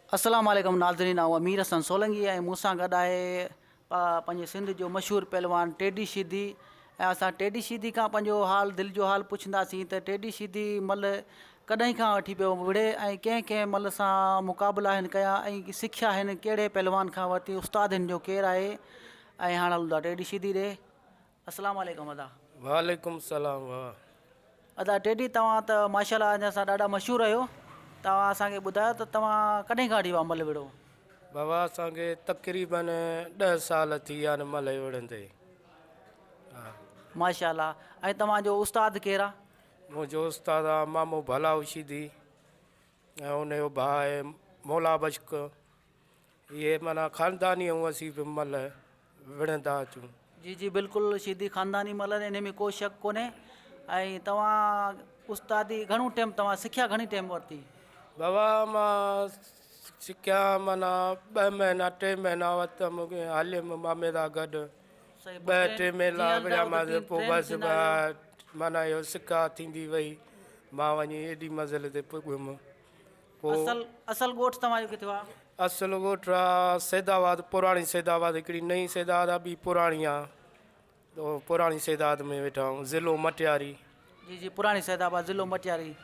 अस्सलाम वालेकुम नाज़रीन, आऊं अमीर हसन सोलंगी ऐं मूंसां गॾु आहे पंहिंजे सिंध जो मशहूरु पहलवान टेडी शीदी। ऐं असां टेडी शीदी खां पंहिंजो हाल दिलि जो हाल पुछंदासीं त टेडी शीदी मल कॾहिं खां वठी पियो विढ़े ऐं कंहिं कंहिं मल सां मुक़ाबिला हिन कया ऐं सिखिया हिन कहिड़े पहलवान खां वरिती, उस्ताद हिन जो केरु आहे। ऐं हाणे हलूं था टेडी शीदी ॾे। अस्सलाम वालेकुम अदा। वालेकुम सलाम। वाह अदा टेडी, तव्हां त माशाल्लाह अञा सां ॾाढा मशहूरु आहियो। तव्हां असांखे ॿुधायो त तव्हां कॾहिं खां वठी मल विढ़ो? बाबा असांखे तक़रीबन 10 साल थी विया आहिनि मल विढ़ंदे। हा, माशाल्लाह। ऐं तव्हांजो उस्ताद केरु आहे? मुंहिंजो उस्ताद आहे मामू भलाऊ शीदी ऐं उनजो भाउ आहे मौला बश्क। इहे माना ख़ानदानी ऐं असीं बि मल विढ़ंदा अचूं। जी जी बिल्कुलु, शीदी ख़ानदानी मल इन में को शक कोन्हे। ऐं तव्हां उस्तादी घणो टाइम तव्हां सिखिया, घणी टाइम वरिती? बाबा मां सिखिया माना 2 महीना 3 महीना वरितमि हलियमि मामे सां गॾु। सही 2-3 महीना विढ़ियामांसि, पोइ बसि माना इहो सिका थींदी वई। मां वञी एॾी मंज़िल ते पुॻियुमि। पोइ असल ॻोठु तव्हांजो किथे आहे? असुलु ॻोठु आहे सैदाबाद, पुराणी सैदाबाद। हिकिड़ी नई सैदाबाद आहे, ॿी पुराणी आहे। तो पुराणी सैदाबाद में वेठा आहियूं, ज़िलो मटियारी। जी जी, पुराणी सैदाबाद, ज़िलो मटियारी।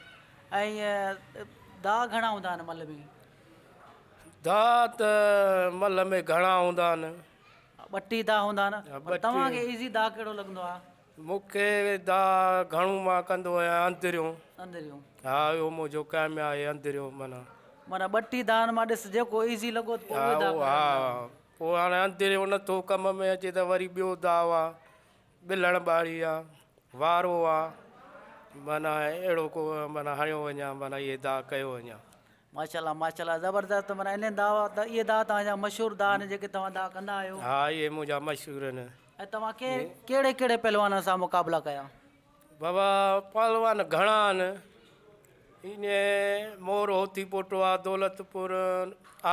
ऐं दाग घणा हूंदा आहिनि मल में? दाग त मल में घणा हूंदा आहिनि, 32 दाग हूंदा आहिनि। 32। तव्हांखे ईज़ी दाग कहिड़ो लॻंदो आहे? मूंखे दाग घणो मां कंदो आहियां अंदरियों। अंदरियों? हा, इहो मुंहिंजो काम आहे अंदरियों। माना 32 दाग मां ॾिस जेको ईज़ी लॻो त हा पोइ हाणे अंदरियों नथो कम में अचे त वरी ॿियो दाव आहे, ॿिलण ॿारी आहे, वारो आहे। माना अहिड़ो को माना हणियो वञा, माना इहे दाग कयो वञा। माशाल्लाह माशाल्लाह, ज़बरदस्त। माना इन दाव त इहे दाव तव्हांजा मशहूरु दाव आहिनि जेके तव्हां दाव कंदा आहियो। हा, इहे मुंहिंजा मशहूरु आहिनि। ऐं तव्हां कहिड़े कहिड़े पहलवान सां मुक़ाबिला कया? बाबा पहलवान घणा आहिनि। इन मोर होती पोटो आहे, दौलतपुर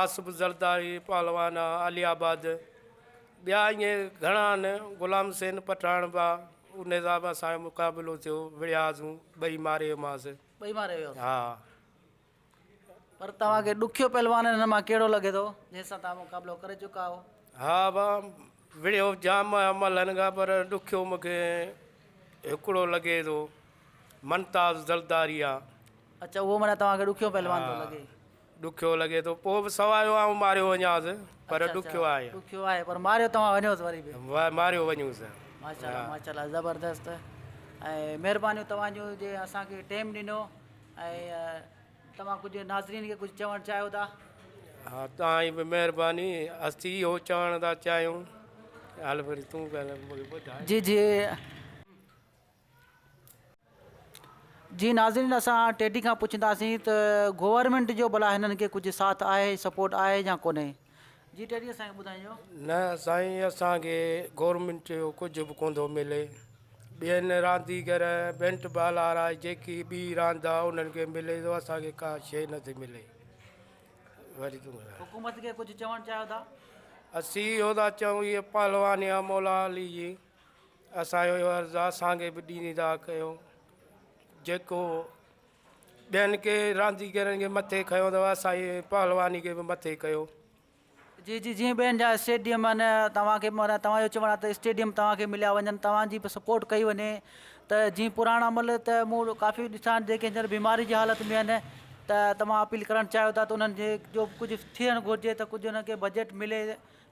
आसिफ ज़रदारी पहलवान आहे, आलियाबाद। ॿिया ईअं घणा आहिनि, गुलाम हुसैन पठाण बा, उन सां बि असांजो मुक़ाबिलो थियो, विढ़ियासीं, 2 मारे मांसि। 2 मारे वियो? हा। पर तव्हांखे ॾुखियो पहलवान हिन मां कहिड़ो लॻे थो जंहिंसां तव्हां मुक़ाबिलो करे चुका आहियो? हा भाउ, विढ़ियो जाम मलनि खां, पर ॾुखियो मूंखे हिकिड़ो लॻे थो, मुमताज़ ज़रदारी आहे। अच्छा, उहो माना तव्हांखे ॾुखियो पहलवान थो लॻे? ॾुखियो लॻे थो। पोइ बि सवायो आऊं मारियो वञासि, पर ॾुखियो आहे। ॾुखियो आहे, पर मारियो तव्हां वञोसि वरी बि? मारियो वञूसि। माशाल्लाह माशाल्लाह, ज़बरदस्त। ऐं महिरबानी तव्हांजो जे असांखे टाइम ॾिनो। ऐं तव्हां कुझु नाज़रीन खे कुझु चवणु चाहियो था? हा, तव्हांजी बि महिरबानी। असीं इहो चवणु था चाहियूं। हल वरी तूं ॿुधाए। जी जी जी नाज़रीन, असां टेडी खां पुछंदासीं त गवर्नमेंट जो भला हिननि खे कुझु साथ आहे, सपोर्ट आहे या कोन्हे? जी टेडी, असांखे ॿुधाइजो। न साईं, असांखे गवर्नमेंट जो कुझु बि कोन थो मिले। ॿियनि रांदीगर बेंट बॉल वारा जेकी ॿी रांदि आहे उन्हनि खे मिले थो, असांखे का शइ नथी मिले। वरी तूं हुकूमत खे कुझु चवणु चाहियो था? असीं इहो था चऊं, इहे पहलवानी आहे मौला अली जी, असांजो इहो अर्ज़ु आहे, असांखे बि ॾींदी था कयो। जेको ॿियनि खे रांदीगरनि खे मथे खयो अथव, असां इहे पहलवानी खे बि मथे कयो। जी जी, जीअं ॿियनि जा स्टेडियम आहिनि, तव्हांखे माना तव्हांजो चवणु आहे त स्टेडियम तव्हांखे मिलिया वञनि, तव्हांजी बि सपोर्ट कई वञे। त जीअं पुराणा मल त मूं काफ़ी ॾिसां जेके हींअर बीमारी जी हालत में आहिनि, त तव्हां अपील करणु चाहियो था त उन्हनि जे जो कुझु थियणु घुरिजे, त कुझु उन्हनि खे बजट मिले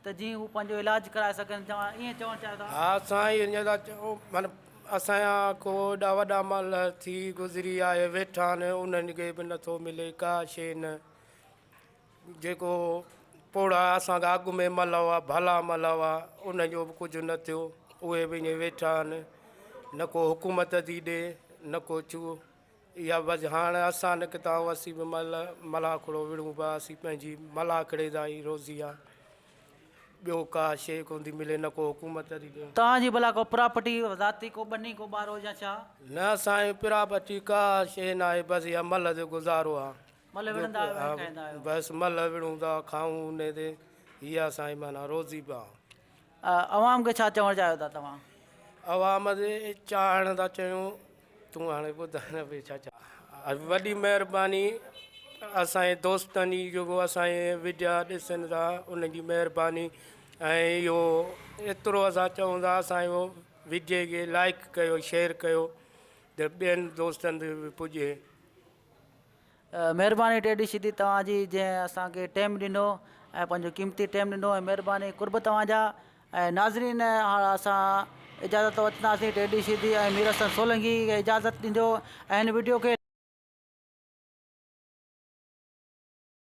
त जीअं हू पंहिंजो इलाजु कराए सघनि। तव्हां ईअं चवणु चाहियो था? हा, असां ईअं था चऊं, माना असांजा को वॾा वॾा मल थी गुज़री आहे, वेठा आहिनि, उन्हनि खे बि नथो मिले का शइ न। जेको पोड़ा असांखां अॻु में मल हुआ, भला मल हुआ, उनजो बि कुझु न थियो। उहे बि ईअं वेठा आहिनि, न को हुकूमत थी ॾिए, न को छो। इहा बसि हाणे असां न किथां असीं बि मलाखड़ो विढ़ूं पिया, असीं पंहिंजी मलाखड़े जा ई रोज़ी आहे। ॿियो का शइ कोन थी मिले, न को हुकूमत थी ॾिए। तव्हांजी भला को प्रॉपर्टी ज़ाती को बनी को ॿारो या छा? न, असांजी प्रॉपर्टी का शइ न आहे, बसि इहा मल जो गुज़ारो आहे। मल विढ़ंदा आहियो, खाईंदा आहियो? बसि मल विढ़ूं था, खाऊं उन ते, इहा असांजी माना रोज़ी बि आहे। अवाम खे छा चवणु चाहियो था तव्हां? अवाम जे चाहण था चयूं, तूं हाणे ॿुधाए न भई छा वॾी महिरबानी। असांजे दोस्तनि जी जेको असांजे वीडिया ॾिसनि था उन जी महिरबानी ऐं इहो एतिरो असां चऊं था असांजो वीडियो खे लाइक कयो शेयर कयो त ॿियनि दोस्तनि ते बि पुॼे। महिरबानी टेडी सिधी तव्हांजी जंहिं असांखे टाइम ॾिनो ऐं पंहिंजो क़ीमती टाइम ॾिनो ऐं महिरबानी कुर्ब तव्हांजा। ऐं नाज़रीन हाणे असां इजाज़त वठंदासीं टेडी सिधी ऐं मीर हसन सोलंकी खे इजाज़त ॾींदो ऐं हिन वीडियो खे